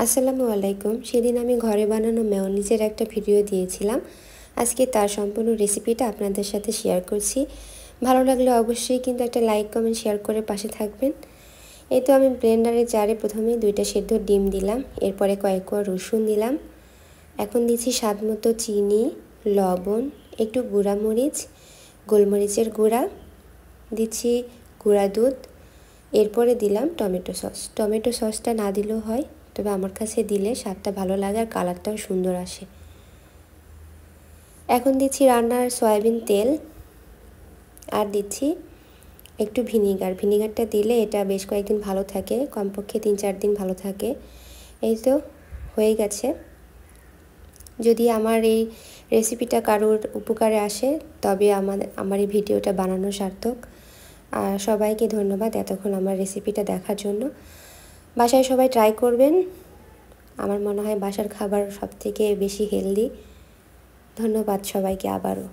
আসসালামু আলাইকুম। সেদিন আমি ঘরে বানানো মেয়োনিজের একটা ভিডিও দিয়েছিলাম। আজকে তার সম্পূর্ণ রেসিপিটা আপনাদের সাথে শেয়ার করছি। ভালো লাগলে অবশ্যই কিন্তু একটা লাইক কমেন্ট শেয়ার করে পাশে থাকবেন। এই তো আমি ব্লেন্ডারের জারে প্রথমে 2টা সেদ্ধ ডিম দিলাম, এরপরে কয়েক কোয়া রসুন দিলাম। এখন দিচ্ছি স্বাদ মতো চিনি, লবণ, একটু গুঁড়া মরিচ, গোলমরিচের গুঁড়া, দিচ্ছি গুঁড়া দুধ, এরপরে দিলাম টমেটো সস। টমেটো সসটা না দিলেও হয়, তবে আমার কাছে দিলে স্বাদটা ভালো লাগে আর কালারটাও সুন্দর আসে। এখন দিচ্ছি রান্নার সয়াবিন তেল আর দিচ্ছি একটু ভিনিগার। ভিনিগারটা দিলে এটা বেশ কয়েকদিন ভালো থাকে, কমপক্ষে 3-4 দিন ভালো থাকে। এই তো হয়ে গেছে। যদি আমার এই রেসিপিটা কারোর উপকারে আসে তবে আমার এই ভিডিওটা বানানো সার্থক। আর সবাইকে ধন্যবাদ এতক্ষণ আমার রেসিপিটা দেখার জন্য। বাসায় সবাই ট্রাই করবেন। আমার মনে হয় বাসার খাবার সবথেকে বেশি হেলদি। ধন্যবাদ সবাইকে আবারও।